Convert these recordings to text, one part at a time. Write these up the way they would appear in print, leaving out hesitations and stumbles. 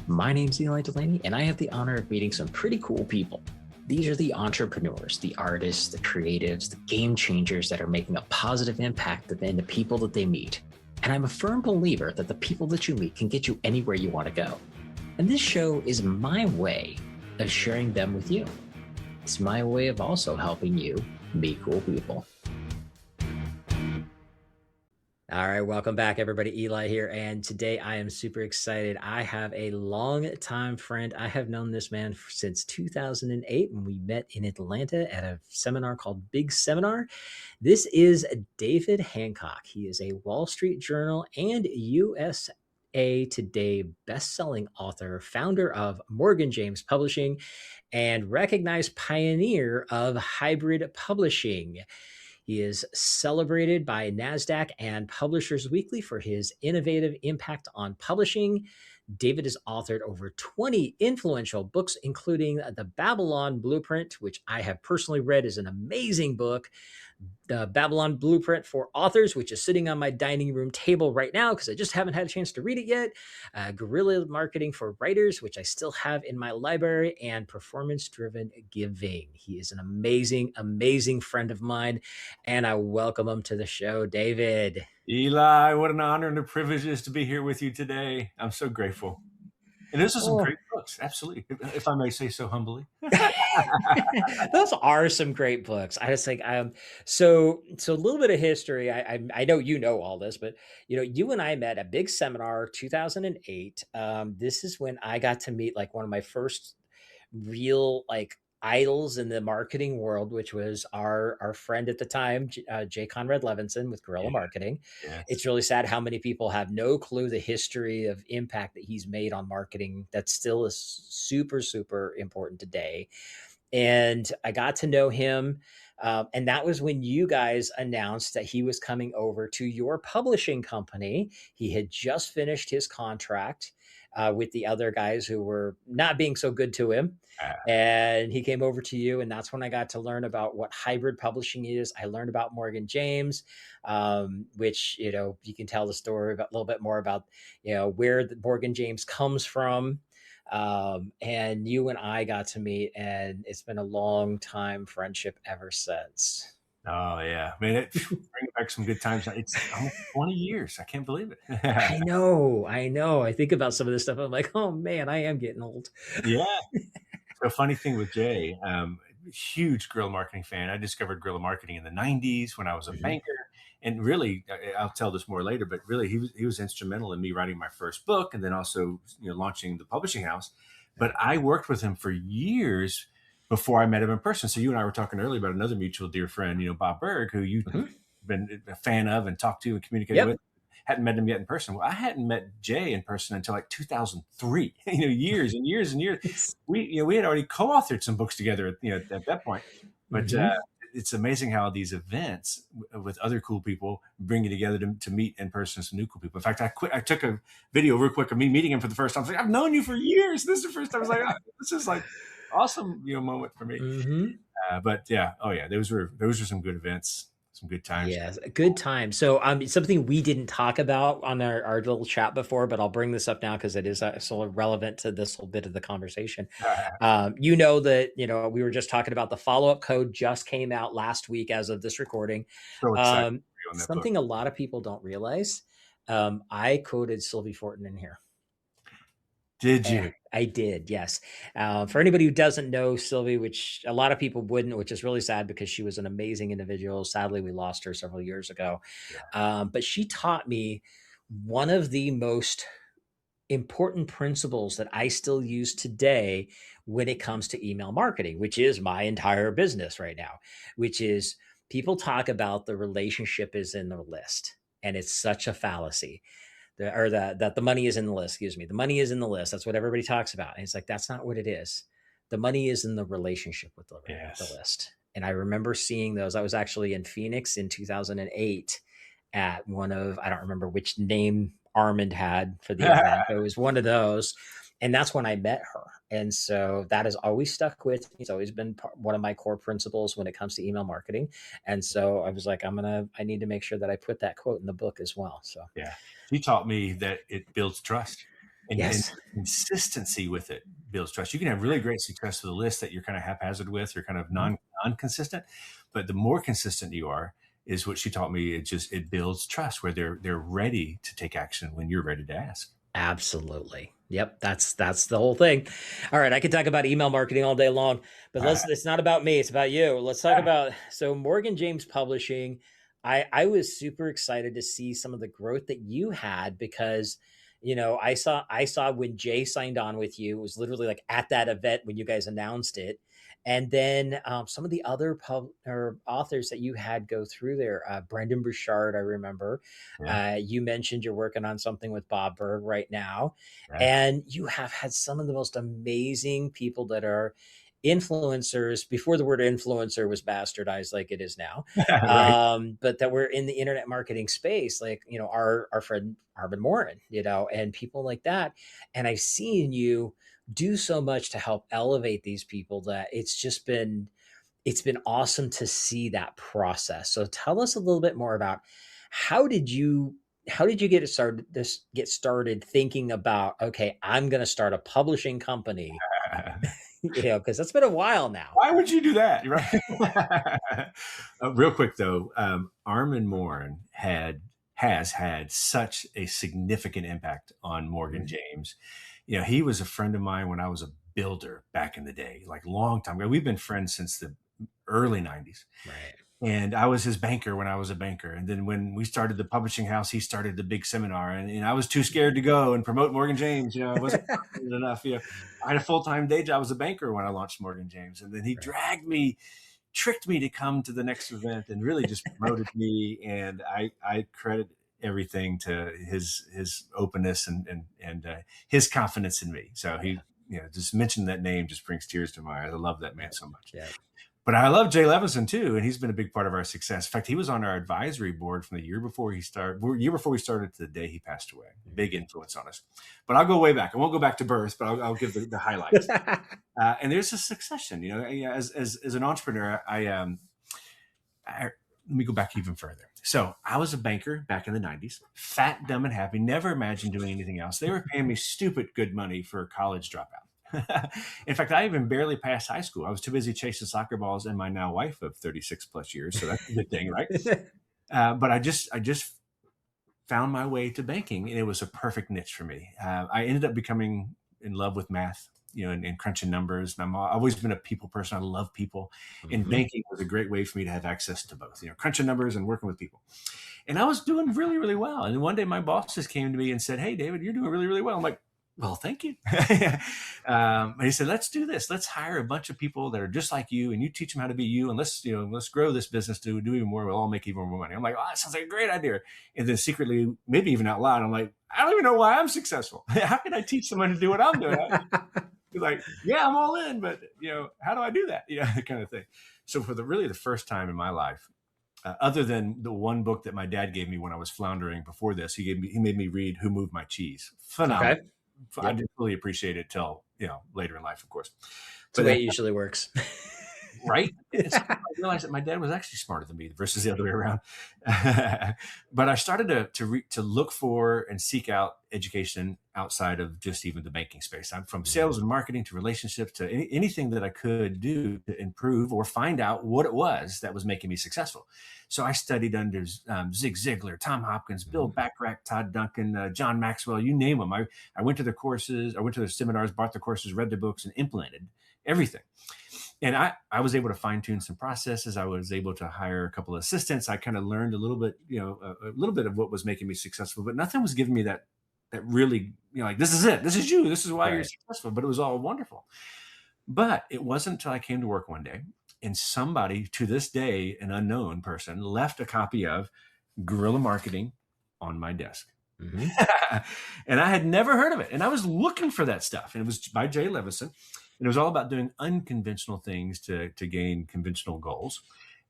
My name's Eli Delaney, and I have the honor of meeting some pretty cool people. These are the entrepreneurs, the artists, the creatives, the game changers that are making a positive impact in the people that they meet. And I'm a firm believer that the people that you meet can get you anywhere you want to go. And this show is my way of sharing them with you. It's my way of also helping you meet cool people. All right, welcome back, everybody. Eli here, and today I am super excited. I have a long-time friend. I have known this man since 2008 when we met in Atlanta at a seminar called Big Seminar. This is David Hancock. He is a Wall Street Journal and USA Today best-selling author, founder of Morgan James Publishing, and recognized pioneer of hybrid publishing. He is celebrated by NASDAQ and Publishers Weekly for his innovative impact on publishing. David has authored over 20 influential books, including The Babylon Blueprint, which I have personally read is an amazing book. The Babylon Blueprint for Authors, which is sitting on my dining room table right now because I just haven't had a chance to read it yet. Guerrilla Marketing for Writers, which I still have in my library, and Performance-Driven Giving. He is an amazing, amazing friend of mine, and I welcome him to the show. David. Eli, what an honor and a privilege it is to be here with you today. I'm so grateful. And this is some great books, absolutely, if I may say so humbly. Those are some great books. I just think so a little bit of history. I know you know all this, but you and I met at Big Seminar 2008. This is when I got to meet like one of my first real idols in the marketing world, which was our friend at the time, Jay Conrad Levinson with Guerrilla Marketing. Yes. It's really sad how many people have no clue the history of impact that he's made on marketing that still is super, super important today. And I got to know him. And that was when you guys announced that he was coming over to your publishing company. He had just finished his contract with the other guys who were not being so good to him. And he came over to you. And that's when I got to learn about what hybrid publishing is. I learned about Morgan James, which, you can tell the story about a little bit more about, where the Morgan James comes from. And you and I got to meet, and it's been a long time friendship ever since. Oh yeah, man, it brings back some good times. It's almost 20 years. I can't believe it. I know. I think about some of this stuff. I'm like, oh man, I am getting old. Yeah. So funny thing with Jay, huge guerrilla marketing fan. I discovered guerrilla marketing in the 90s when I was a banker. And really, I'll tell this more later, but really he was instrumental in me writing my first book and then also launching the publishing house. But I worked with him for years before I met him in person. So you and I were talking earlier about another mutual dear friend, Bob Berg, who you've been a fan of and talked to and communicated with. Hadn't met him yet in person. Well, I hadn't met Jay in person until like 2003. Years and years and years. We had already co-authored some books together. At that point. But it's amazing how these events with other cool people bring you together to meet in person some new cool people. In fact, I took a video real quick of me meeting him for the first time. I was like, I've known you for years. This is the first time. I was like, oh, this is like awesome, moment for me. But yeah, those were some good events. Some good times. Yes, a good time. So something we didn't talk about on our little chat before, but I'll bring this up now because it is so relevant to this whole bit of the conversation. That, we were just talking about the follow-up code just came out last week as of this recording. So something a lot of people don't realize. I coded Sylvie Fortin in here. Did you? I did, yes. For anybody who doesn't know Sylvie, which a lot of people wouldn't, which is really sad because she was an amazing individual. Sadly, we lost her several years ago. But she taught me one of the most important principles that I still use today when it comes to email marketing, which is my entire business right now, which is people talk about the relationship is in the list. And it's such a fallacy. That the money is in the list, excuse me. The money is in the list. That's what everybody talks about. And it's like, that's not what it is. The money is in the relationship with the list. And I remember seeing those. I was actually in Phoenix in 2008 at one of, I don't remember which name Armand had for the event. It was one of those. And that's when I met her. And so that has always stuck with me. It's always been one of my core principles when it comes to email marketing. And so I was like, I need to make sure that I put that quote in the book as well. So yeah, she taught me that it builds trust. and Yes. consistency with it builds trust. You can have really great success with a list that you're kind of haphazard with, or kind of Mhm. non-consistent, but the more consistent you are, is what she taught me. It builds trust where they're ready to take action when you're ready to ask. Absolutely. Yep, that's the whole thing. All right, I could talk about email marketing all day long, but it's not about me, it's about you. Let's talk about so Morgan James Publishing. I was super excited to see some of the growth that you had because I saw when Jay signed on with you, it was literally like at that event when you guys announced it. And then some of the other authors that you had go through there, Brendan Burchard, I remember, Yeah, you mentioned you're working on something with Bob Berg right now, yeah, and you have had some of the most amazing people that are influencers before the word influencer was bastardized like it is now. right. But that were in the internet marketing space, like, our friend Arvin Morin, and people like that. And I've seen you do so much to help elevate these people that it's been awesome to see that process. So tell us a little bit more about how did you how did you get started thinking about, okay, I'm going to start a publishing company, because that's been a while now. Why would you do that? Right. Real quick though, Armin Morin has had such a significant impact on Morgan Mhm. James. He was a friend of mine when I was a builder back in the day, like long time ago. We've been friends since the early '90s. Right. And I was his banker when I was a banker. And then when we started the publishing house, he started the big seminar. And I was too scared to go and promote Morgan James. I wasn't confident enough. I had a full time day job as a banker when I launched Morgan James. And then he Right. tricked me to come to the next event and really just promoted me. And I credit everything to his openness and his confidence in me. So Yeah. just mentioning that name just brings tears to my eyes. I love that man Yep. so much. Yep. But I love Jay Levison too, and he's been a big part of our success. In fact, he was on our advisory board from the year before we started to the day he passed away. Big Mhm. influence on us. But I'll go way back. I won't go back to birth, but I'll give the highlights. And there's a succession. As an entrepreneur, let me go back even further. So I was a banker back in the '90s, fat, dumb, and happy. Never imagined doing anything else. They were paying me stupid good money for a college dropout. In fact, I even barely passed high school. I was too busy chasing soccer balls and my now wife of 36 plus years. So that's a good thing, right? But I just found my way to banking, and it was a perfect niche for me. I ended up becoming in love with math, and crunching numbers. And I've always been a people person. I love people, and Mhm. banking was a great way for me to have access to both, crunching numbers and working with people. And I was doing really, really well. And one day my boss just came to me and said, "Hey, David, you're doing really, really well." I'm like, "Well, thank you." And he said, "Let's do this. Let's hire a bunch of people that are just like you, and you teach them how to be you, and let's grow this business to do even more. We'll all make even more money." I'm like, "Oh, that sounds like a great idea." And then secretly, maybe even out loud, I'm like, "I don't even know why I'm successful. How can I teach someone to do what I'm doing?" He's like, "Yeah, I'm all in, but how do I do that?" Kind of thing. So for the first time in my life, other than the one book that my dad gave me when I was floundering before this, he made me read Who Moved My Cheese. Phenomenal. Okay. I Yep. didn't really appreciate it till later in life, of course. It's the But way it usually works. right? And so I realized that my dad was actually smarter than me versus the other way around. But I started to look for and seek out education outside of just even the banking space. I'm from Mhm. sales and marketing to relationships to anything that I could do to improve or find out what it was that was making me successful. So I studied under Zig Ziglar, Tom Hopkins, Bill Mhm. Backrack, Todd Duncan, John Maxwell, you name them. I went to their courses, I went to their seminars, bought the courses, read their books, and implemented everything. And I was able to fine tune some processes. I was able to hire a couple of assistants. I kind of learned a little bit, a little bit of what was making me successful, but nothing was giving me that really, like, this is it. This is you. This is why you're Right. successful. But it was all wonderful. But it wasn't until I came to work one day and somebody, to this day, an unknown person, left a copy of Guerrilla Marketing on my desk. Mhm. And I had never heard of it. And I was looking for that stuff. And it was by Jay Levison. And it was all about doing unconventional things to gain conventional goals.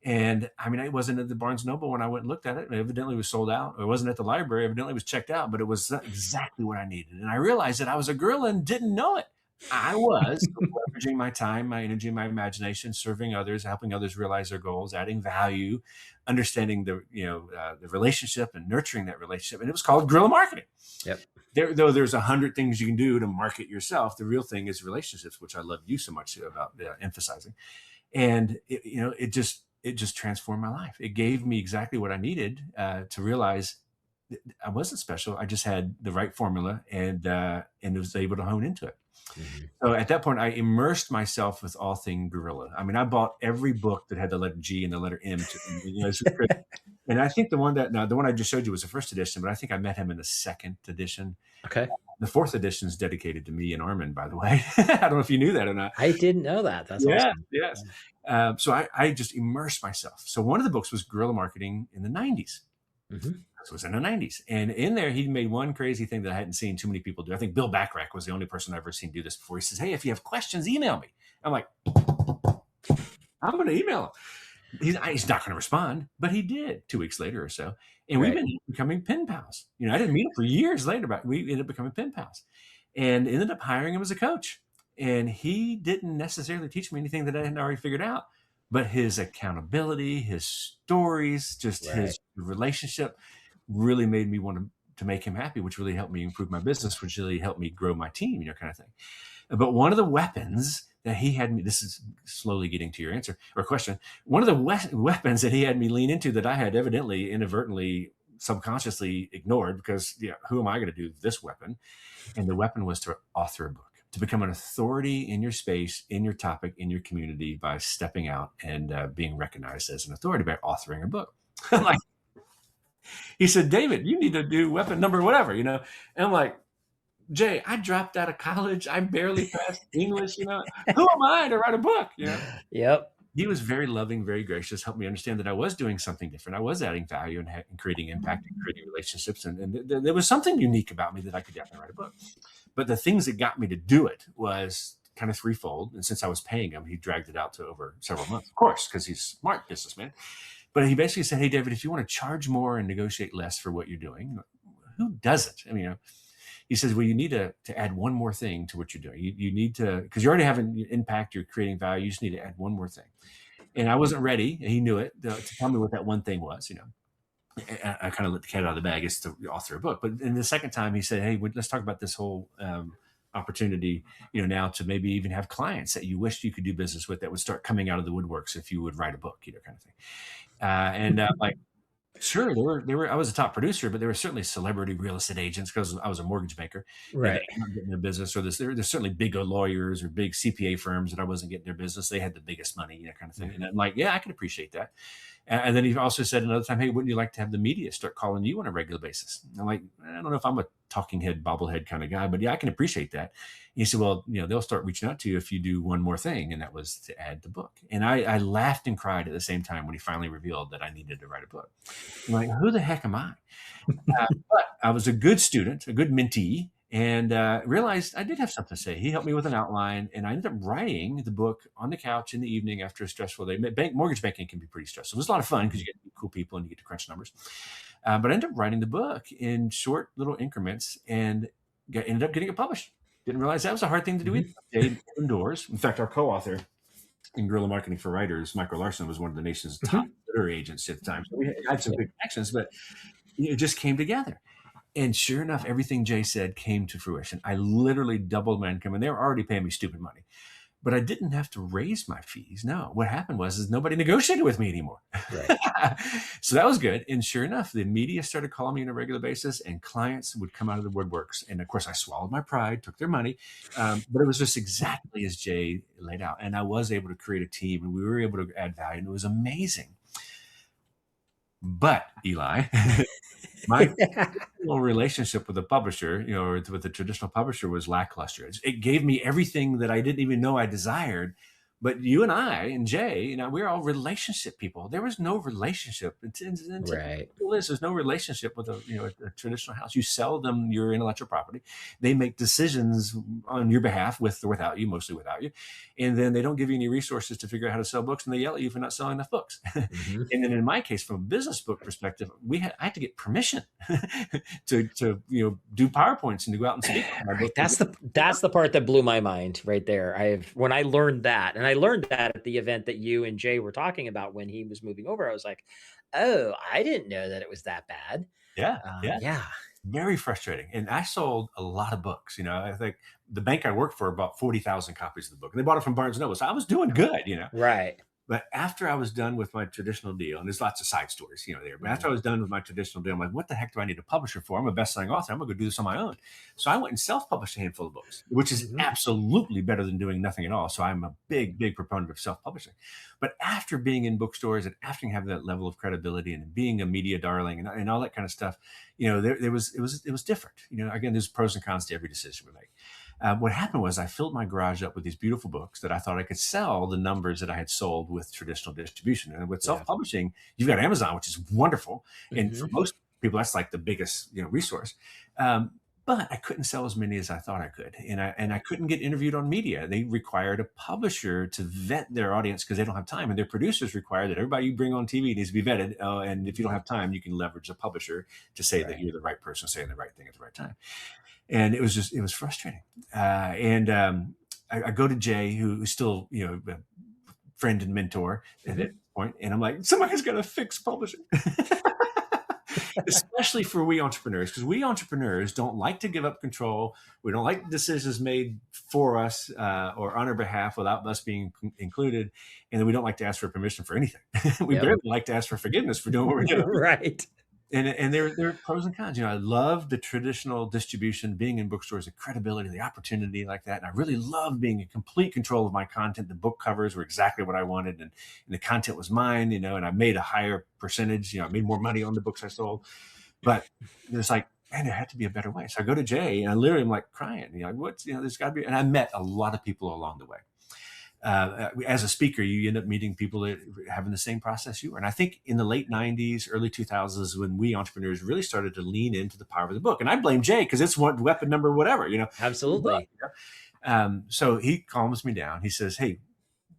And I mean, it wasn't at the Barnes Noble when I went and looked at it. Evidently, it was sold out. It wasn't at the library. Evidently, it was checked out, but it was exactly what I needed. And I realized that I was a gorilla and didn't know it. I was leveraging my time, my energy, my imagination, serving others, helping others realize their goals, adding value, understanding the relationship and nurturing that relationship. And it was called guerrilla marketing. Yep. Though there's 100 things you can do to market yourself, the real thing is relationships, which I love you so much about emphasizing. And it just transformed my life. It gave me exactly what I needed to realize I wasn't special. I just had the right formula and was able to hone into it. Mhm. So at that point, I immersed myself with all thing gorilla. I mean, I bought every book that had the letter G and the letter M. And I think the one I just showed you was the first edition, but I think I met him in the second edition. Okay. The fourth edition is dedicated to me and Armin, by the way. I don't know if you knew that or not. I didn't know that. That's Yeah, awesome. yes. So I just immersed myself. So one of the books was Guerrilla Marketing in the 90s. Mhm. This was in the 90s. And in there, he made one crazy thing that I hadn't seen too many people do. I think Bill Backrack was the only person I've ever seen do this before. He says, hey, if you have questions, email me. I'm like, I'm going to email him. He's not going to respond, but he did 2 weeks later or so. And we've Right. been becoming pen pals. I didn't meet him for years later, but we ended up becoming pen pals and ended up hiring him as a coach. And he didn't necessarily teach me anything that I hadn't already figured out, but his accountability, his stories, just Right. his relationship really made me want to make him happy, which really helped me improve my business, which really helped me grow my team, kind of thing. But one of the weapons that he had me, this is slowly getting to your answer or question. One of the weapons that he had me lean into that I had evidently, inadvertently, subconsciously ignored because, who am I going to do this weapon? And the weapon was to author a book, to become an authority in your space, in your topic, in your community by stepping out and being recognized as an authority by authoring a book. I'm like, he said, David, you need to do weapon number whatever, And I'm like, Jay, I dropped out of college. I barely passed English. Who am I to write a book? Yep. He was very loving, very gracious, helped me understand that I was doing something different. I was adding value and creating impact and creating relationships. And there was something unique about me that I could definitely write a book. But the things that got me to do it was kind of threefold. And since I was paying him, he dragged it out to over several months, of course, because he's a smart businessman. But he basically said, hey, David, if you want to charge more and negotiate less for what you're doing, who doesn't? He says, well, you need to add one more thing to what you're doing. You need to, because you're already having impact, you're creating value. You just need to add one more thing. And I wasn't ready, and he knew it, to tell me what that one thing was. I kind of let the cat out of the bag as to author a book. But in the second time, he said, hey, let's talk about this whole opportunity, now to maybe even have clients that you wished you could do business with that would start coming out of the woodworks if you would write a book, kind of thing. And like, sure, they were. I was a top producer, but there were certainly celebrity real estate agents because I was a mortgage banker. Right. That weren't getting their business, or there's certainly big lawyers or big CPA firms that I wasn't getting their business. They had the biggest money, kind of thing. And I'm like, yeah, I can appreciate that. And then he also said another time, hey, wouldn't you like to have the media start calling you on a regular basis? And I'm like, I don't know if I'm a talking head, bobblehead kind of guy, but yeah, I can appreciate that. He said, well, they'll start reaching out to you if you do one more thing. And that was to add the book. And I laughed and cried at the same time when he finally revealed that I needed to write a book. I'm like, who the heck am I? But I was a good student, a good mentee, and realized I did have something to say. He helped me with an outline, and I ended up writing the book on the couch in the evening after a stressful day. Mortgage banking can be pretty stressful. It was a lot of fun because you get to meet cool people and you get to crunch numbers. But I ended up writing the book in short little increments and ended up getting it published. Didn't realize that was a hard thing to do either. Indoors. In fact, our co-author in Guerrilla Marketing for Writers, Michael Larson, was one of the nation's top literary agents at the time. So we had some good connections, but it just came together. And sure enough, everything Jay said came to fruition. I literally doubled my income, and they were already paying me stupid money. But I didn't have to raise my fees. No, what happened was nobody negotiated with me anymore. Right. So that was good. And sure enough, the media started calling me on a regular basis, and clients would come out of the woodworks. And of course, I swallowed my pride, took their money. But it was just exactly as Jay laid out. And I was able to create a team, and we were able to add value, and it was amazing. But Eli, my relationship with the publisher, or with the traditional publisher, was lackluster. It gave me everything that I didn't even know I desired, But you and I and Jay, we're all relationship people. There was no relationship. Right. There's no relationship with a traditional house. You sell them your intellectual property. They make decisions on your behalf, with or without you, mostly without you. And then they don't give you any resources to figure out how to sell books, and they yell at you for not selling enough books. Hmm. And then in my case, from a business book perspective, I had to get permission to do PowerPoints and to go out and speak on my Right. book. That's the part that blew my mind right there. When I learned that, and I learned that at the event that you and Jay were talking about when he was moving over, I was like, oh, I didn't know that it was that bad. Yeah, yeah. Yeah. Very frustrating. And I sold a lot of books. I think the bank I worked for bought 40,000 copies of the book, and they bought it from Barnes and Noble. So I was doing good. Right. But after I was done with my traditional deal, and there's lots of side stories, there. But after I was done with my traditional deal, I'm like, what the heck do I need a publisher for? I'm a best-selling author. I'm going to go do this on my own. So I went and self-published a handful of books, which is Hmm. absolutely better than doing nothing at all. So I'm a big, big proponent of self-publishing. But after being in bookstores and after having that level of credibility and being a media darling and all that kind of stuff, it was different. Again, there's pros and cons to every decision we make. What happened was I filled my garage up with these beautiful books that I thought I could sell the numbers that I had sold with traditional distribution. And with Yeah. self-publishing, you've got Amazon, which is wonderful. And for Hmm. most people, that's like the biggest resource. But I couldn't sell as many as I thought I could. And I couldn't get interviewed on media. They required a publisher to vet their audience because they don't have time. And their producers require that everybody you bring on TV needs to be vetted. And if you don't have time, you can leverage a publisher to say that Right. you're the right person saying the right thing at the right time. And it was frustrating. And I go to Jay, who's still a friend and mentor at that Hmm. point, and I'm like, somebody's got to fix publishing. Especially for we entrepreneurs, because we entrepreneurs don't like to give up control. We don't like decisions made for us or on our behalf without us being included, and then we don't like to ask for permission for anything. We Yep. barely like to ask for forgiveness for doing what we're doing. Right. And there are pros and cons. I love the traditional distribution, being in bookstores, the credibility, the opportunity like that. And I really love being in complete control of my content. The book covers were exactly what I wanted, and the content was mine, and I made a higher percentage. I made more money on the books I sold. But it's like, man, there had to be a better way. So I go to Jay, and I literally am like crying. There's got to be. And I met a lot of people along the way. As a speaker, you end up meeting people that are having the same process you are. And I think in the late 90s, early 2000s, when we entrepreneurs really started to lean into the power of the book. And I blame Jay because it's weapon number whatever, the book. Absolutely. So he calms me down. He says, hey,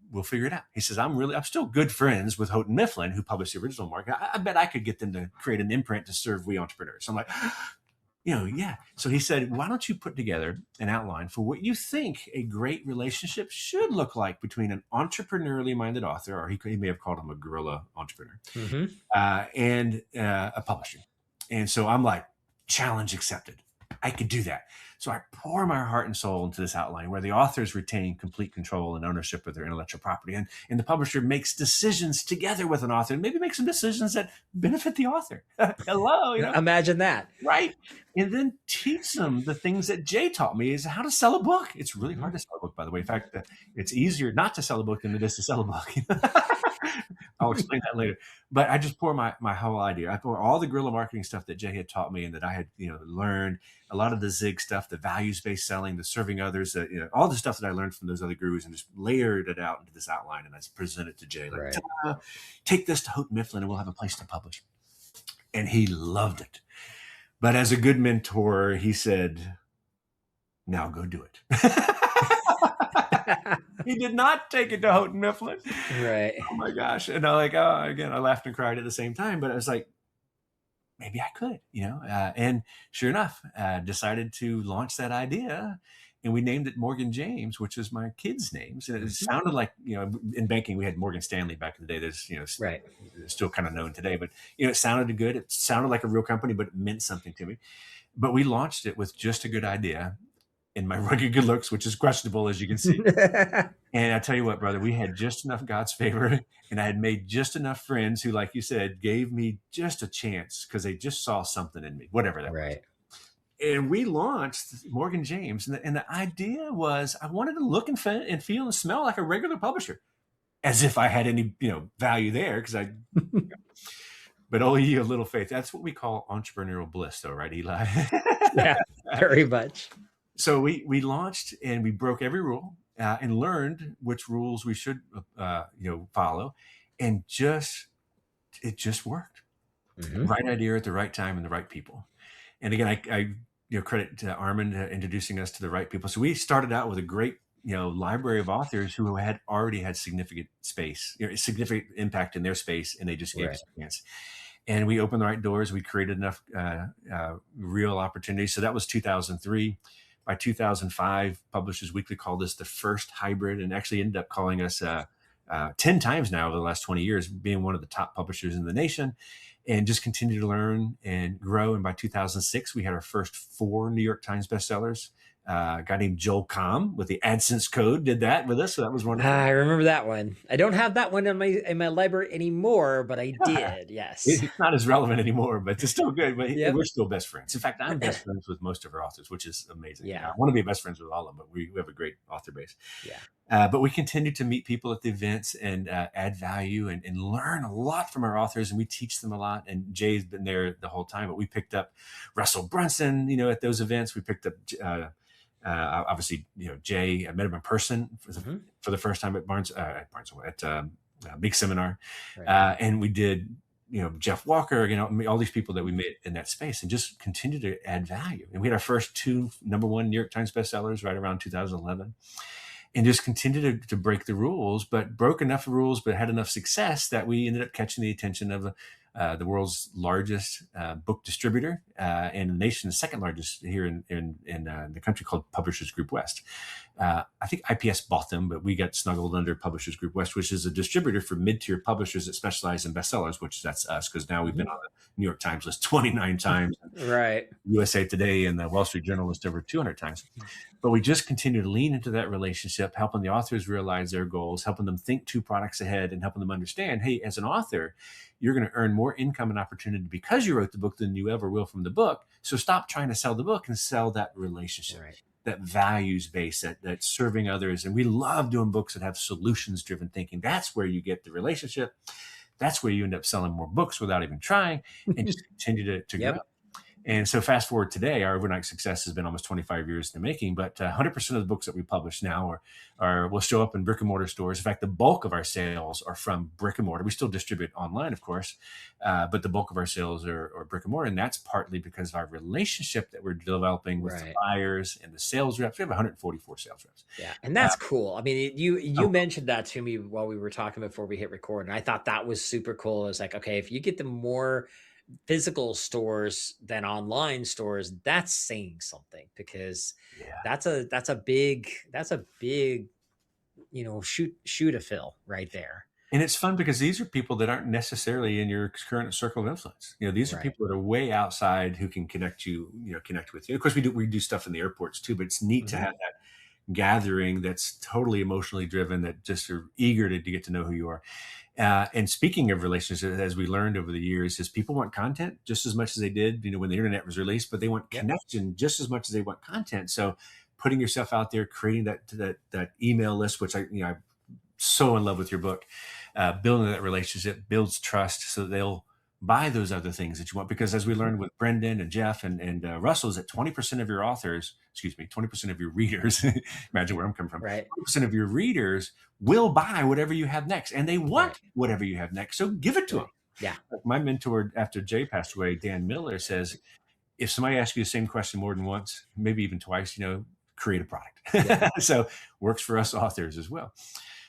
we'll figure it out. He says, I'm still good friends with Houghton Mifflin, who published the original market. I bet I could get them to create an imprint to serve we entrepreneurs. So I'm like, yeah. So he said, why don't you put together an outline for what you think a great relationship should look like between an entrepreneurially minded author, or he may have called him a guerrilla entrepreneur, Hmm. and a publisher. And so I'm like, challenge accepted. I could do that. So I pour my heart and soul into this outline where the authors retain complete control and ownership of their intellectual property. And the publisher makes decisions together with an author and maybe make some decisions that benefit the author. Hello, Imagine that. right? And then teach them the things that Jay taught me is how to sell a book. It's really hard to sell a book, by the way. In fact, it's easier not to sell a book than it is to sell a book. I'll explain that later. But I just pour my whole idea. I pour all the guerrilla marketing stuff that Jay had taught me and that I had learned, a lot of the Zig stuff, the values-based selling, the serving others, all the stuff that I learned from those other gurus, and just layered it out into this outline. And I just presented it to Jay like, Right. take this to Houghton Mifflin and we'll have a place to publish. And he loved it. But as a good mentor, he said, now go do it. He did not take it to Houghton Mifflin. Right. Oh my gosh. And again, I laughed and cried at the same time, but I was like, maybe I could, and sure enough, decided to launch that idea. And we named it Morgan James, which is my kids' names. And it sounded like, in banking, we had Morgan Stanley back in the day. There's, Right. still kind of known today, but, it sounded good. It sounded like a real company, but it meant something to me. But we launched it with just a good idea and my rugged good looks, which is questionable, as you can see. And I tell you what, brother, we had just enough God's favor, and I had made just enough friends who, like you said, gave me just a chance because they just saw something in me, whatever that was. Right. And we launched Morgan James, and the idea was I wanted to look and feel and smell like a regular publisher, as if I had any value there, because I. But oh, ye of little faith. That's what we call entrepreneurial bliss, though, right, Eli? Yeah, very much. So we launched and we broke every rule. and learned which rules we should, follow, and it just worked. Hmm. Right idea at the right time and the right people. And again, I credit to Armin introducing us to the right people. So we started out with a great library of authors who had already had significant space, significant impact in their space, and they just gave Right. us a chance. And we opened the right doors. We created enough real opportunities. So that was 2003. By 2005, Publishers Weekly called us the first hybrid, and actually ended up calling us 10 times now over the last 20 years, being one of the top publishers in the nation, and just continue to learn and grow. And by 2006, we had our first 4 New York Times bestsellers. A guy named Joel Comm with the AdSense code did that with us, so that was wonderful. I remember that one. I don't have that one in my library anymore, but I did. Yes. It's not as relevant anymore, but it's still good. But Yep. we're still best friends. In fact, I'm best friends with most of our authors, which is amazing. I Yeah. want to be best friends with all of them, but we have a great author base. Yeah. But we continue to meet people at the events and add value and learn a lot from our authors, and we teach them a lot. And Jay's been there the whole time, but we picked up Russell Brunson, at those events. We picked up, obviously, Jay. I met him in person Hmm. for the first time at Big Seminar, Right. and we did. Jeff Walker, all these people that we met in that space, and just continue to add value. And we had our first 2 #1 New York Times bestsellers right around 2011, and just continued to break the rules, but broke enough rules, but had enough success that we ended up catching the attention of the world's largest book distributor, and the nation's second largest here in the country, called Publishers Group West. I think IPS bought them, but we got snuggled under Publishers Group West, which is a distributor for mid-tier publishers that specialize in bestsellers, which that's us, because now we've been Hmm. on the New York Times list 29 times, Right. USA Today and the Wall Street Journal list over 200 times. But we just continue to lean into that relationship, helping the authors realize their goals, helping them think 2 products ahead, and helping them understand, hey, as an author, you're going to earn more income and opportunity because you wrote the book than you ever will from the book. So stop trying to sell the book and sell that relationship, Right. that values base, that serving others. And we love doing books that have solutions driven thinking. That's where you get the relationship. That's where you end up selling more books without even trying, and just continue to grow. Yep. And so fast forward today, our overnight success has been almost 25 years in the making, but 100% of the books that we publish now will show up in brick and mortar stores. In fact, the bulk of our sales are from brick and mortar. We still distribute online, of course, but the bulk of our sales are brick and mortar. And that's partly because of our relationship that we're developing with the Right. buyers and the sales reps. We have 144 sales reps. Yeah, and Uh, that's cool. I mean, you oh, mentioned that to me while we were talking before we hit record, and I thought that was super cool. It's like, okay, if you get the more physical stores than online stores, that's saying something, because yeah. that's a big, shoe to fill right there. And it's fun because these are people that aren't necessarily in your current circle of influence. These are Right. people that are way outside who can connect with you. Of course, we do stuff in the airports too, but it's neat to Hmm. have that gathering that's totally emotionally driven, that just are eager to get to know who you are. And speaking of relationships, as we learned over the years, is people want content just as much as they did, when the internet was released, but they want Yep. connection just as much as they want content. So putting yourself out there, creating that email list, which I'm so in love with your book. Building that relationship builds trust, so that they'll buy those other things that you want. Because as we Mhm. learned with Brendan and Jeff and Russell, is that 20% of your authors, excuse me, 20% of your readers, imagine where I'm coming from, Right. 20% of your readers will buy whatever you have next, and they Right. want whatever you have next. So give it to them. Right. Yeah. Like my mentor after Jay passed away, Dan Miller, says, if somebody asks you the same question more than once, maybe even twice, create a Yep. product. So works for us authors as well.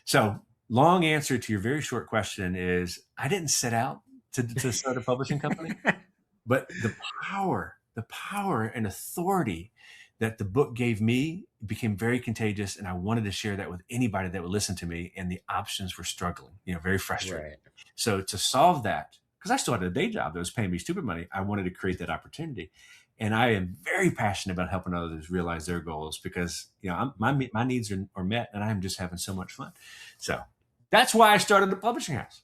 So, long answer to your very short question is, I didn't set out to start a publishing company, but the power and authority that the book gave me became very contagious. And I wanted to share that with anybody that would listen to me. And the options were struggling, very frustrating. Right. So to solve that, because I still had a day job that was paying me stupid money, I wanted to create that opportunity. And I am very passionate about helping others realize their goals, because my needs are met, and I'm just having so much fun. So that's why I started a publishing house.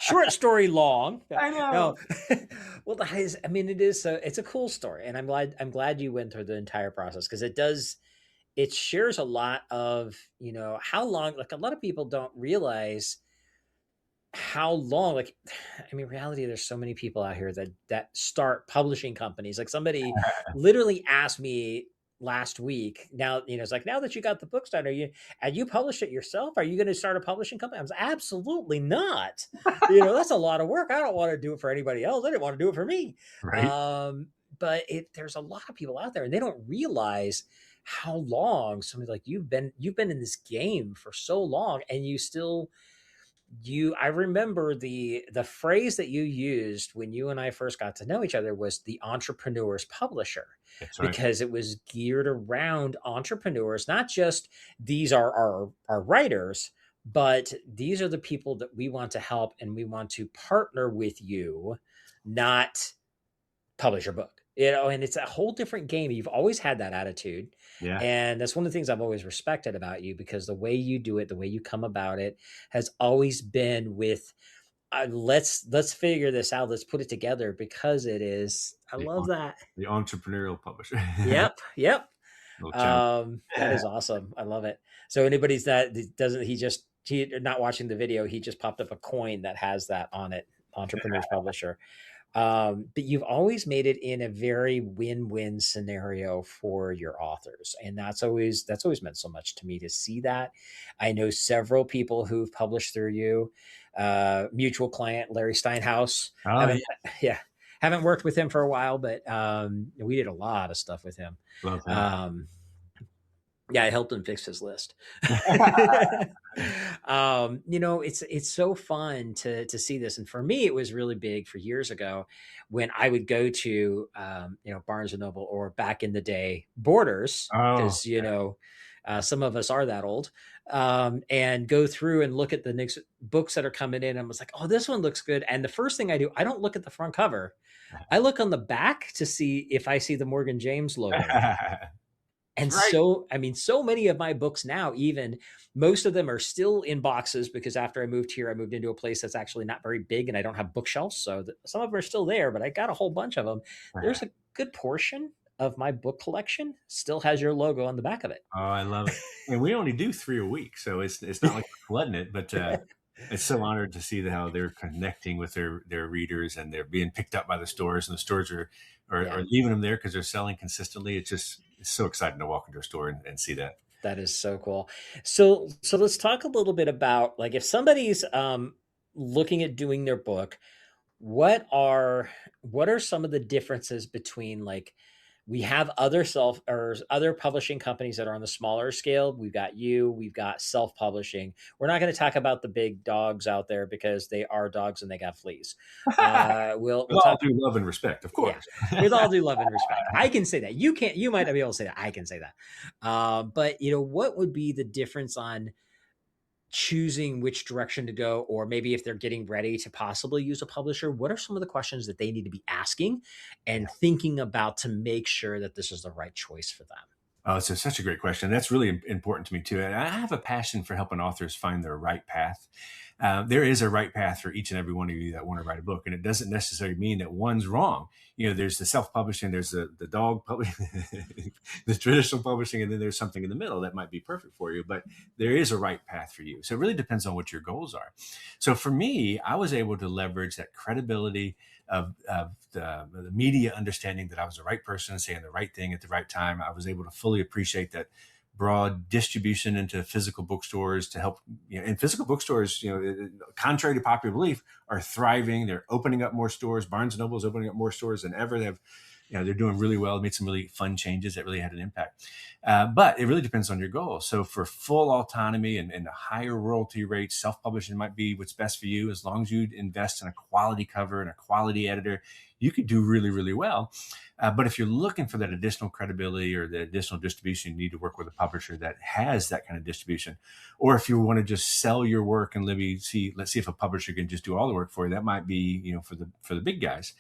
Short story long. I know. No. Well, that is, I mean, it's a cool story, and I'm glad you went through the entire process, because it shares a lot of, how long, like, a lot of people don't realize how long, like, I mean, reality, there's so many people out here that start publishing companies. Like, somebody literally asked me last week. Now, it's like, now that you got the books done, and you published it yourself, are you going to start a publishing company? I was absolutely not. That's a lot of work. I don't want to do it for anybody else. I didn't want to do it for me. Right. Um, but there's a lot of people out there, and they don't realize how long somebody like you've been in this game for so long, and you still I remember the phrase that you used when you and I first got to know each other was the entrepreneur's publisher, That's right. because it was geared around entrepreneurs, not just these are our writers, but these are the people that we want to help, and we want to partner with you, not publish your book. And it's a whole different game. You've always had that attitude. Yeah. And that's one of the things I've always respected about you, because the way you do it, the way you come about it has always been with let's figure this out. Let's put it together, because it is. I The, love that. the entrepreneurial publisher. Yep. Yep. Little challenge. That is awesome. I love it. So anybody's that doesn't, he not watching the video, he just popped up a coin that has that on it, Entrepreneur's Publisher. But you've always made it in a very win-win scenario for your authors. And that's always meant so much to me to see that. I know several people who've published through you, mutual client, Larry Steinhaus. Oh, yeah. Haven't worked with him for a while, but we did a lot of stuff with him. Love him. Um, yeah, I helped him fix his list. It's so fun to see this, and for me, it was really big for years ago when I would go to Barnes and Noble, or back in the day Borders, Oh, because some of us are that old, and go through and look at the next books that are coming in. And I was like, oh, this one looks good. And the first thing I do, I don't look at the front cover. I look on the back to see if I see the Morgan James logo. And right. so many of my books now, even most of them are still in boxes, because after I moved here, I moved into a place that's actually not very big, and I don't have bookshelves. So some of them are still there, but I got a whole bunch of them. There's a good portion of my book collection still has your logo on the back of it. Oh, I love it. And we only do 3 a week, so it's not like we're flooding it, but it's so honored to see how they're connecting with their readers, and they're being picked up by the stores, and the stores are leaving them there because they're selling consistently. It's so exciting to walk into a store and see that. That is so cool. So let's talk a little bit about, like, if somebody's looking at doing their book, what are some of the differences between, like, we have other publishing companies that are on the smaller scale. We've got self-publishing. We're not going to talk about the big dogs out there, because they are dogs and they got fleas. We'll With all talk. due love and respect, of Yeah, course. with all due love and respect. I can say that. You can't. You might not be able to say that. I can say that. But what would be the difference on choosing which direction to go, or maybe if they're getting ready to possibly use a publisher, what are some of the questions that they need to be asking and thinking about to make sure that this is the right choice for them? Oh, it's such a great question. That's really important to me too. And I have a passion for helping authors find their right path. There is a right path for each and every one of you that want to write a book, and it doesn't necessarily mean that one's wrong. There's the self-publishing, there's the dog publishing, the traditional publishing, and then there's something in the middle that might be perfect for you. But there is a right path for you. So it really depends on what your goals are. So for me, I was able to leverage that credibility of the media understanding that I was the right person saying the right thing at the right time. I was able to fully appreciate that broad distribution into physical bookstores to help, and physical bookstores, contrary to popular belief, are thriving. They're opening up more stores. Barnes and Noble is opening up more stores than ever. They're doing really well. Made some really fun changes that really had an impact. But it really depends on your goals. So for full autonomy and a higher royalty rate, self-publishing might be what's best for you. As long as you invest in a quality cover and a quality editor, you could do really, really well. But if you're looking for that additional credibility or the additional distribution, you need to work with a publisher that has that kind of distribution. Or if you want to just sell your work and let's see if a publisher can just do all the work for you, that might be, for the big guys.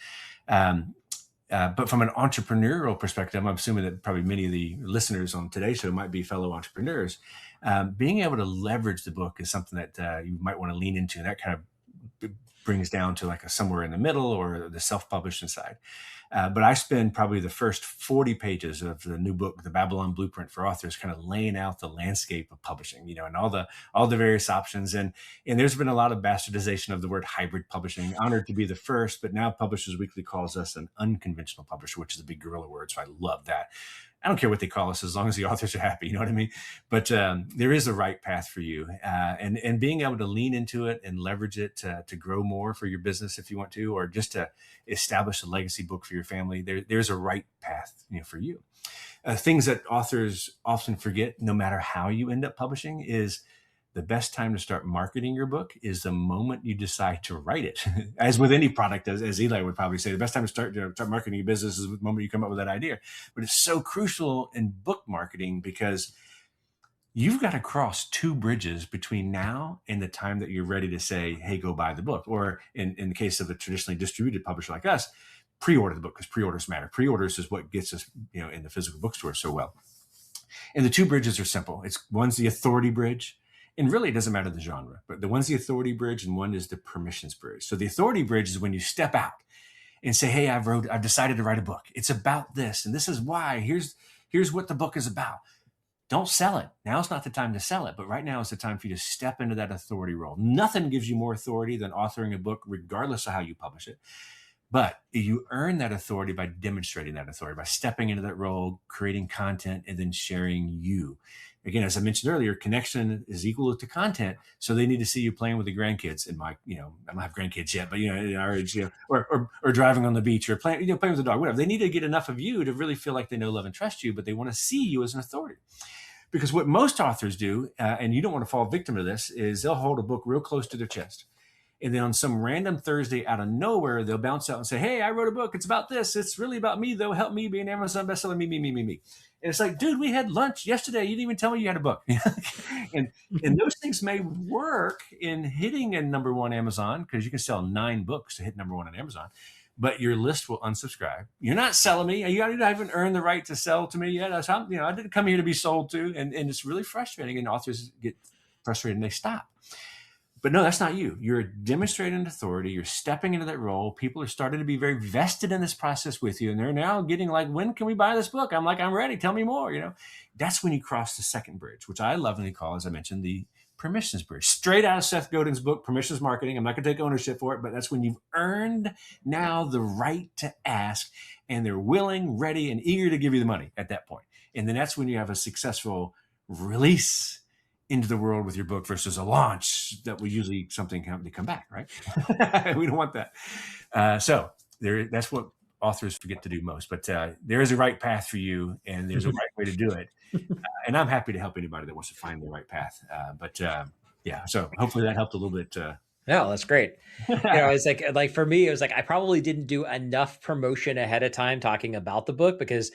But from an entrepreneurial perspective, I'm assuming that probably many of the listeners on today's show might be fellow entrepreneurs. Being able to leverage the book is something that you might want to lean into. And that kind of brings down to like a somewhere in the middle or the self-publishing side. But I spend probably the first 40 pages of the new book, The Babylon Blueprint for Authors, kind of laying out the landscape of publishing, and all the various options. And there's been a lot of bastardization of the word hybrid publishing. Honored to be the first, but now Publishers Weekly calls us an unconventional publisher, which is a big gorilla word. So I love that. I don't care what they call us as long as the authors are happy. You know what I mean? But there is a right path for you, and being able to lean into it and leverage it to grow more for your business if you want to, or just to establish a legacy book for your family. There's a right path, for you. Things that authors often forget, no matter how you end up publishing, is the best time to start marketing your book is the moment you decide to write it. As with any product, as Eli would probably say, the best time to start marketing your business is the moment you come up with that idea. But it's so crucial in book marketing because you've got to cross two bridges between now and the time that you're ready to say, hey, go buy the book. Or in the case of a traditionally distributed publisher like us, pre-order the book, because pre-orders matter. Pre-orders is what gets us, in the physical bookstore so well. And the two bridges are simple. One's the authority bridge, and really it doesn't matter the genre, but the one's the authority bridge and one is the permissions bridge. So the authority bridge is when you step out and say, hey, I've decided to write a book. It's about this, and this is why. Here's what the book is about. Don't sell it. Now's not the time to sell it, but right now is the time for you to step into that authority role. Nothing gives you more authority than authoring a book, regardless of how you publish it. But you earn that authority by demonstrating that authority, by stepping into that role, creating content, and then sharing you. Again, as I mentioned earlier, connection is equal to content. So they need to see you playing with the grandkids. And I don't have grandkids yet, but in our age, or driving on the beach, or playing with the dog, whatever. They need to get enough of you to really feel like they know, love, and trust you, but they want to see you as an authority. Because what most authors do, and you don't want to fall victim to this, is they'll hold a book real close to their chest. And then on some random Thursday out of nowhere, they'll bounce out and say, hey, I wrote a book. It's about this. It's really about me, though. Help me be an Amazon bestseller. Me. And it's like, dude, we had lunch yesterday. You didn't even tell me you had a book. and those things may work in hitting a number one Amazon, because you can sell 9 books to hit number one on Amazon. But your list will unsubscribe. You're not selling me. You haven't earned the right to sell to me yet. I didn't come here to be sold to. And it's really frustrating. And authors get frustrated and they stop. But no, that's not you. You're demonstrating authority. You're stepping into that role. People are starting to be very vested in this process with you. And they're now getting like, when can we buy this book? I'm like, I'm ready. Tell me more. That's when you cross the second bridge, which I lovingly call, as I mentioned, the permissions bridge. Straight out of Seth Godin's book, Permissions Marketing. I'm not going to take ownership for it, but that's when you've earned now the right to ask, and they're willing, ready, and eager to give you the money at that point. And then that's when you have a successful release into the world with your book versus a launch that will usually something come back, right? We don't want that. So that's what authors forget to do most. But there is a right path for you, and there's a right way to do it. And I'm happy to help anybody that wants to find the right path. So hopefully that helped a little bit. No, that's great. It's like for me, it was like I probably didn't do enough promotion ahead of time talking about the book, because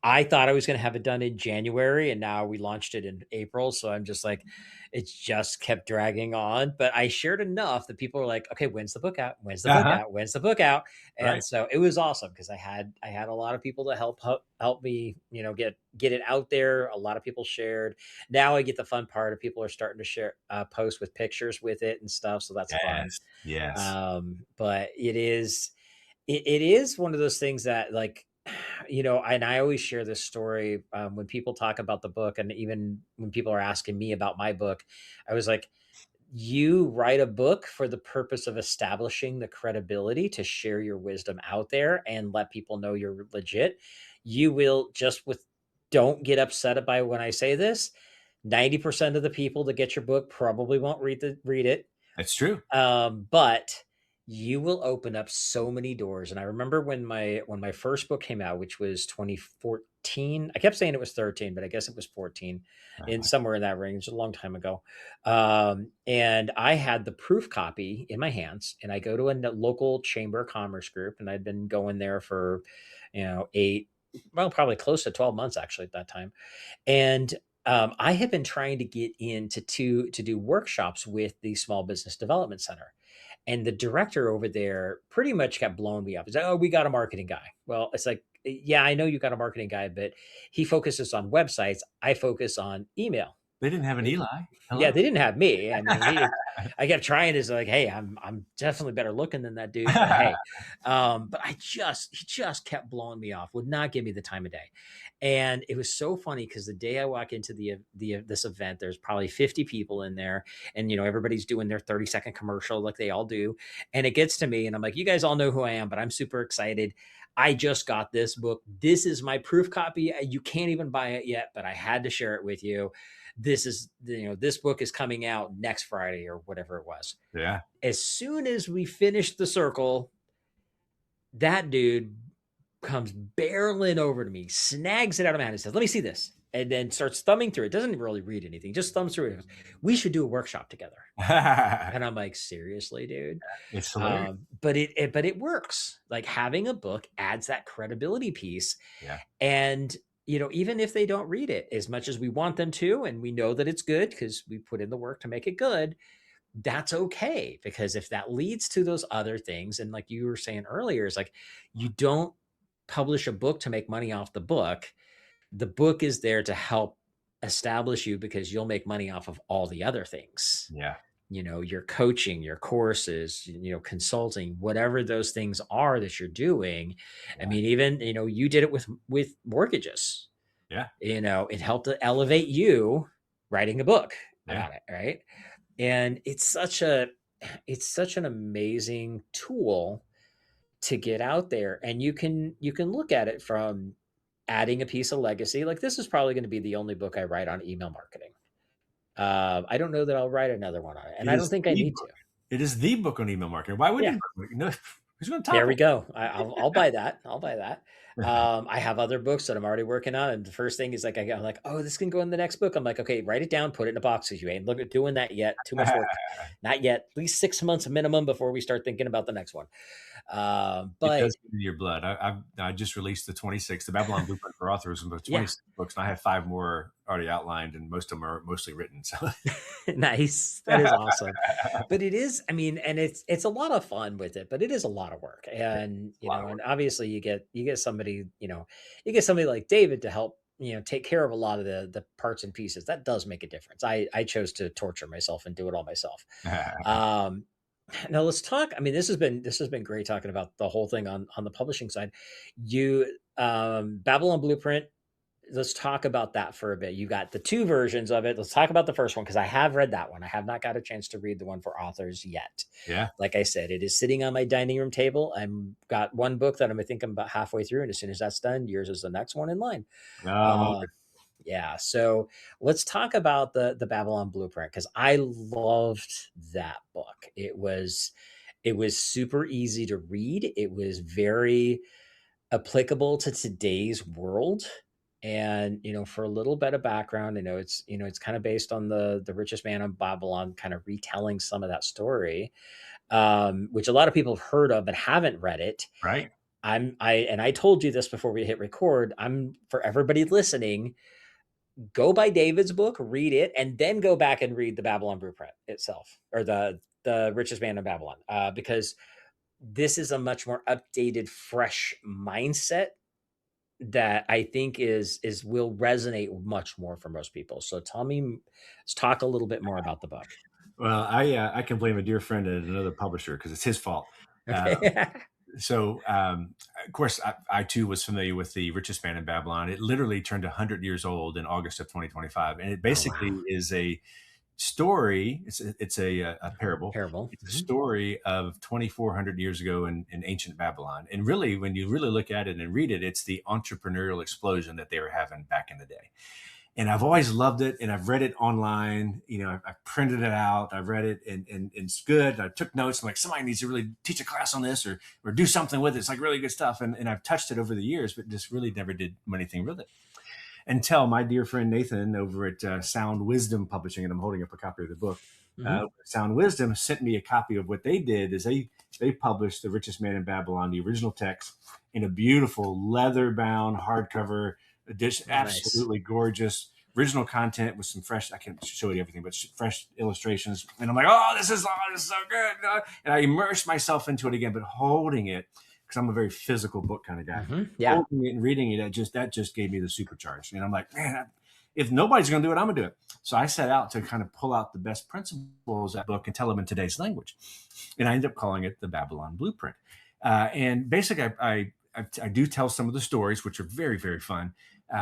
I thought I was going to have it done in January, and now we launched it in April. So I'm just like, it just kept dragging on. But I shared enough that people were like, okay, when's the book out? When's the book out? When's the book out? And Right. so it was awesome, because I had a lot of people to help me, get it out there. A lot of people shared. Now I get the fun part of people are starting to share posts with pictures with it and stuff. So that's fun. Yes. But it is one of those things that, like, and I always share this story when people talk about the book, and even when people are asking me about my book, I was like, you write a book for the purpose of establishing the credibility to share your wisdom out there and let people know you're legit. You will don't get upset by when I say this. 90% of the people that get your book probably won't read it. That's true. But you will open up so many doors. And I remember when my first book came out, which was 2014. I kept saying it was 13, but I guess it was 14, in somewhere in that range, a long time ago. And I had the proof copy in my hands, and I go to a local chamber of commerce group, and I'd been going there for, probably close to 12 months actually at that time. And I had been trying to get into to do workshops with the Small Business Development Center. And the director over there pretty much kept blowing me up. He's like, oh, we got a marketing guy. Well, it's like, yeah, I know you got a marketing guy, but he focuses on websites. I focus on email. They didn't have an Eli. Hello? Yeah, they didn't have me. I mean, I kept trying to say, like, hey, I'm definitely better looking than that dude. But hey, but he just kept blowing me off, would not give me the time of day. And it was so funny, because the day I walk into this event, there's probably 50 people in there, and everybody's doing their 30-second commercial like they all do. And it gets to me, and I'm like, you guys all know who I am, but I'm super excited. I just got this book. This is my proof copy. You can't even buy it yet, but I had to share it with you. This is, this book is coming out next Friday or whatever it was. Yeah. As soon as we finished the circle, that dude comes barreling over to me, snags it out of my hand and says, "Let me see this." And then starts thumbing through it. Doesn't really read anything, just thumbs through it. "We should do a workshop together." And I'm like, seriously, dude? It's hilarious. But it works. Like, having a book adds that credibility piece. Yeah. And, even if they don't read it as much as we want them to, and we know that it's good because we put in the work to make it good, that's okay. Because if that leads to those other things, and like you were saying earlier, is like, you don't publish a book to make money off the book. The book is there to help establish you, because you'll make money off of all the other things. Yeah. Your coaching, your courses, consulting, whatever those things are that you're doing. I Yeah. mean, even, you did it with mortgages. Yeah. It helped to elevate you writing a book Yeah. about it, right? And it's such an amazing tool to get out there. And you can look at it from adding a piece of legacy. Like, this is probably going to be the only book I write on email marketing. I don't know that I'll write another one on it, and It I is don't think I the need to. book. It is the book on email marketing. Why wouldn't Yeah, you? No, who's going to there topple? we go. I'll buy that. I'll buy that. I have other books that I'm already working on, and the first thing is like, I'm like, oh, this can go in the next book. I'm like, okay, write it down, put it in a box, because you ain't look at doing that yet. Too much work. Not yet. At least 6 months minimum before we start thinking about the next one. It But does get into your blood. I just released the 26th, the Babylon Blueprint for Authors, and yeah, 26 books, and I have 5 more already outlined, and most of them are mostly written. So nice. That is awesome. But it is, I mean, and it's a lot of fun with it, but it is a lot of work. And, a lot of and work. obviously you get somebody, you get somebody like David to help, take care of a lot of the parts and pieces. That does make a difference. I chose to torture myself and do it all myself. Um, Now let's talk. I mean, this has been great talking about the whole thing on the publishing side. Babylon Blueprint, let's talk about that for a bit. You got the two versions of it. Let's talk about the first one, because I have read that one. I have not got a chance to read the one for authors yet. Yeah. Like I said, it is sitting on my dining room table. I'm got one book that I think I'm about halfway through, and as soon as that's done, yours is the next one in line. Oh, Uh, yeah. So let's talk about the Babylon Blueprint, because I loved that book. It was super easy to read. It was very applicable to today's world. And, for a little bit of background, it's kind of based on the richest man in Babylon, kind of retelling some of that story, which a lot of people have heard of but haven't read it. right. I told you this before we hit record. I'm, for everybody listening, go buy David's book, read it, and then go back and read the Babylon Blueprint itself, or the richest man in Babylon, because this is a much more updated, fresh mindset that I think is will resonate much more for most people. So tell me, let's talk a little bit more about the book. Well, I can blame a dear friend at another publisher because it's his fault. Uh, Okay. so, of course, I too was familiar with the richest man in Babylon. It literally turned 100 years old in August of 2025, and it Oh, wow. basically is a story. It's a parable. Parable. It's a story of 2,400 years ago in ancient Babylon. And really, when you really look at it and read it, it's the entrepreneurial explosion that they were having back in the day. And I've always loved it, and I've read it online. I've printed it out. I've read it, and it's good. I took notes. I'm like, somebody needs to really teach a class on this, or do something with it. It's like really good stuff. And I've touched it over the years, but just really never did anything with it until my dear friend Nathan over at Sound Wisdom Publishing, and I'm holding up a copy of the book. Hmm. Sound Wisdom sent me a copy of what they did. Is they published The Richest Man in Babylon, the original text, in a beautiful leather-bound hardcover edition, Oh, nice. absolutely gorgeous. Original content with some fresh, I can't show you everything, but fresh illustrations. And I'm like, oh, this is so good. And I immersed myself into it again, but holding it, because I'm a very physical book kind of guy. Yeah. Holding it and reading it, that just gave me the supercharge. And I'm like, man, if nobody's going to do it, I'm going to do it. So I set out to kind of pull out the best principles of that book and tell them in today's language. And I ended up calling it the Babylon Blueprint. And basically, I do tell some of the stories, which are very, very fun.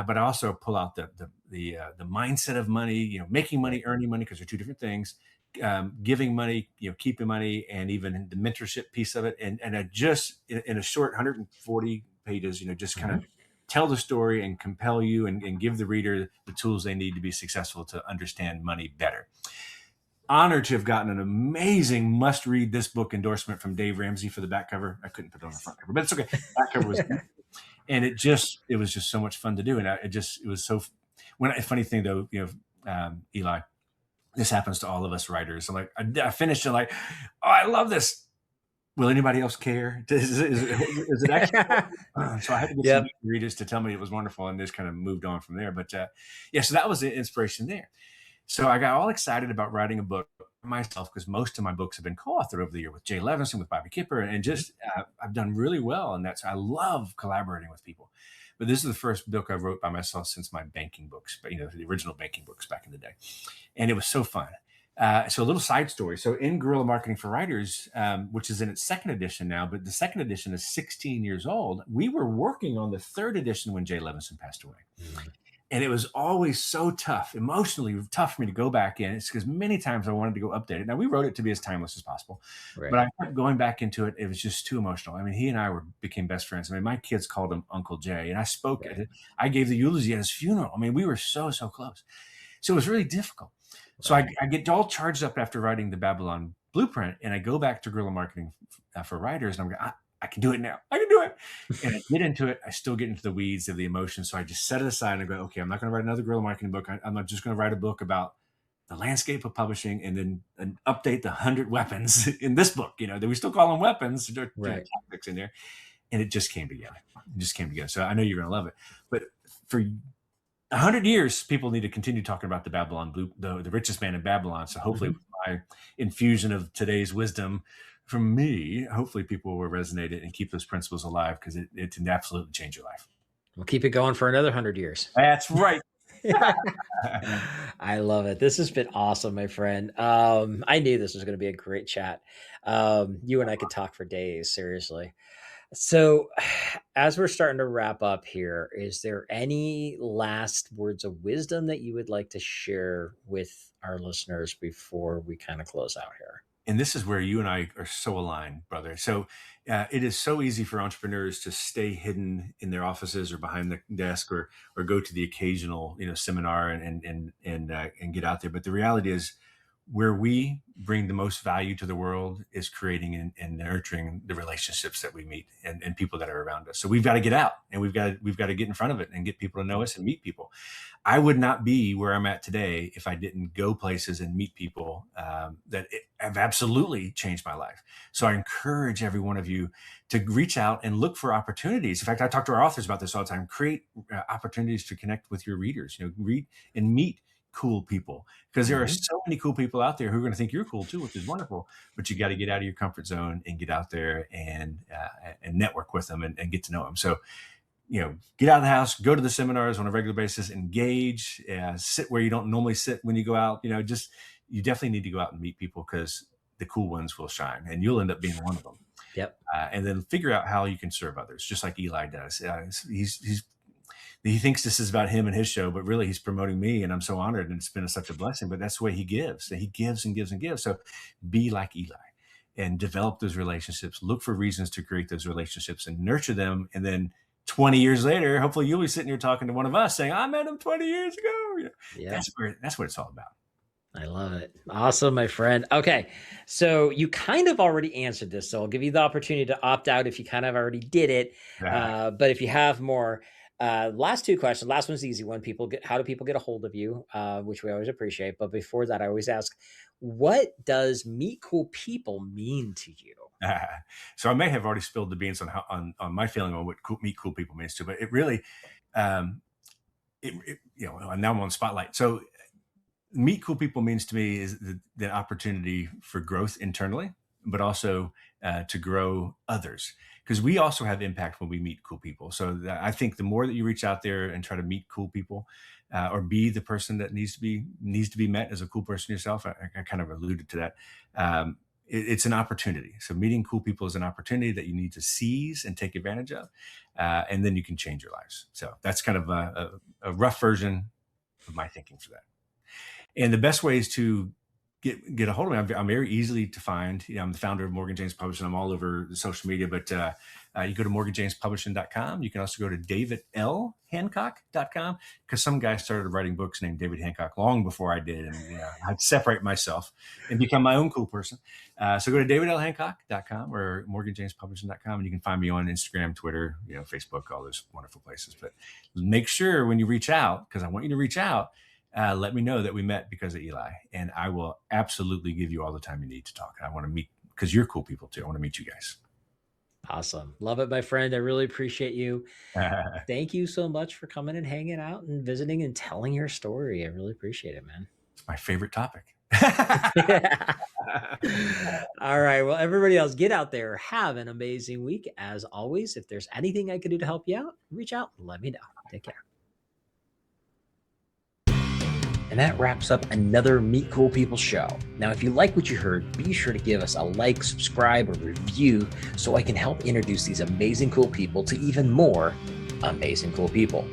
But I also pull out the mindset of money, making money, earning money, because they're two different things. Giving money, keeping money, and even the mentorship piece of it. And I just in a short 140 pages, just kind Mhm. of tell the story and compel you and give the reader the tools they need to be successful to understand money better. Honored to have gotten an amazing must read this book endorsement from Dave Ramsey for the back cover. I couldn't put it on the front cover, but it's okay. Back cover was, and it was just so much fun to do. And it was so, funny thing though, Eli, this happens to all of us writers. I'm like, I finished and like, oh, I love this. Will anybody else care? Is it actually? So I had to get some Yep. readers to tell me it was wonderful, and just kind of moved on from there. But yeah, so that was the inspiration there. So I got all excited about writing a book myself because most of my books have been co-authored over the year with Jay Levinson, with Bobby Kipper, and Mhm. just I've done really well. And I love collaborating with people. But this is the first book I wrote by myself since my banking books, but the original banking books back in the day, and it was so fun. So a little side story. So in Guerrilla Marketing for Writers, which is in its second edition now, but the second edition is 16 years old. We were working on the third edition when Jay Levinson passed away. Mhm. And it was always so tough, emotionally tough for me to go back in. It's because many times I wanted to go update it. Now, we wrote it to be as timeless as possible, but Right. I kept going back into it. It was just too emotional. I mean, he and I became best friends. I mean, my kids called him Uncle Jay, and I spoke at Right. it. I gave the eulogy at his funeral. I mean, we were so close. So it was really difficult. So Right. I get all charged up after writing the Babylon Blueprint, and I go back to Guerrilla Marketing for Writers, and I'm going, I can do it now. I can do it. And I get into it. I still get into the weeds of the emotion. So I just set it aside and I go, okay, I'm not going to write another guerrilla marketing book. I'm not just going to write a book about the landscape of publishing and then update the 100 weapons in this book. That we still call them weapons. There are Right. tactics in there. And it just came together. It just came together. So I know you're going to love it. But for 100 years, people need to continue talking about the Babylon Blue, the richest man in Babylon. So hopefully, Mhm. with my infusion of today's wisdom from me, hopefully people will resonate it and keep those principles alive, because it can absolutely change your life. We'll keep it going for another 100 years. That's right. I love it. This has been awesome, my friend. I knew this was going to be a great chat. You and I could talk for days, seriously. So, as we're starting to wrap up here, is there any last words of wisdom that you would like to share with our listeners before we kind of close out here? And this is where you and I are so aligned, brother. So it is so easy for entrepreneurs to stay hidden in their offices or behind the desk, or go to the occasional seminar and get out there. But the reality is, where we bring the most value to the world is creating and nurturing the relationships that we meet, and people that are around us. So we've got to get out, and we've got to get in front of it and get people to know us and meet people. I would not be where I'm at today if I didn't go places and meet people that have absolutely changed my life. So I encourage every one of you to reach out and look for opportunities. In fact, I talk to our authors about this all the time. Create opportunities to connect with your readers. Read and meet cool people, because there are Mhm. so many cool people out there who are going to think you're cool too, which is wonderful. But you got to get out of your comfort zone and get out there and network with them and get to know them. So get out of the house, go to the seminars on a regular basis, engage, sit where you don't normally sit when you go out. You definitely need to go out and meet people, because the cool ones will shine, and you'll end up being one of them. Yep. And then figure out how you can serve others, just like Eli does. He thinks this is about him and his show, but really he's promoting me, and I'm so honored, and it's been such a blessing. But that's the way he gives. He gives and gives and gives. So be like Eli and develop those relationships. Look for reasons to create those relationships and nurture them. And then 20 years later, hopefully you'll be sitting here talking to one of us saying, I met him 20 years ago. Yep. That's what it's all about. I love it. Awesome, my friend. Okay. So you kind of already answered this. So I'll give you the opportunity to opt out if you kind of already did it. Uh, But if you have more, last two questions. Last one's the easy one. How do people get a hold of you? Which we always appreciate. But before that, I always ask, what does meet cool people mean to you? so I may have already spilled the beans on my feeling on what meet cool people means to, but it really, um, now I'm on spotlight. So meet cool people means to me is the opportunity for growth internally, but also to grow others, because we also have impact when we meet cool people. So I think the more that you reach out there and try to meet cool people, or be the person that needs to be met as a cool person yourself. I kind of alluded to that. It's an opportunity. So meeting cool people is an opportunity that you need to seize and take advantage of, and then you can change your lives. So that's kind of a rough version of my thinking for that. And the best ways to get a hold of me, I'm very easily to find. I'm the founder of Morgan James Publishing. I'm all over the social media, but You go to morganjamespublishing.com. You can also go to davidlhancock.com, because some guy started writing books named David Hancock long before I did. And I'd separate myself and become my own cool person. So go to davidlhancock.com or morganjamespublishing.com, and you can find me on Instagram, Twitter, Facebook, all those wonderful places. But make sure when you reach out, because I want you to reach out, let me know that we met because of Eli, and I will absolutely give you all the time you need to talk. I want to meet, because you're cool people too. I want to meet you guys. Awesome. Love it, my friend. I really appreciate you. Thank you so much for coming and hanging out and visiting and telling your story. I really appreciate it, man. It's my favorite topic. All right. Well, everybody else, get out there. Have an amazing week. As always, if there's anything I can do to help you out, reach out and let me know. Take care. And that wraps up another Meet Cool People show. Now, if you like what you heard, be sure to give us a like, subscribe, or review so I can help introduce these amazing cool people to even more amazing cool people.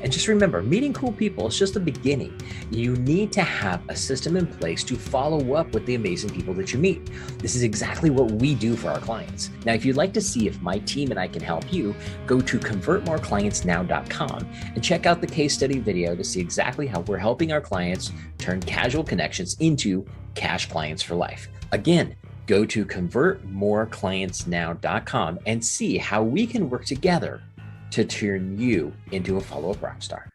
And just remember, meeting cool people is just the beginning. You need to have a system in place to follow up with the amazing people that you meet. This is exactly what we do for our clients. Now, if you'd like to see if my team and I can help you, go to convertmoreclientsnow.com and check out the case study video to see exactly how we're helping our clients turn casual connections into cash clients for life. Again, go to convertmoreclientsnow.com and see how we can work together to turn you into a follow-up rock star.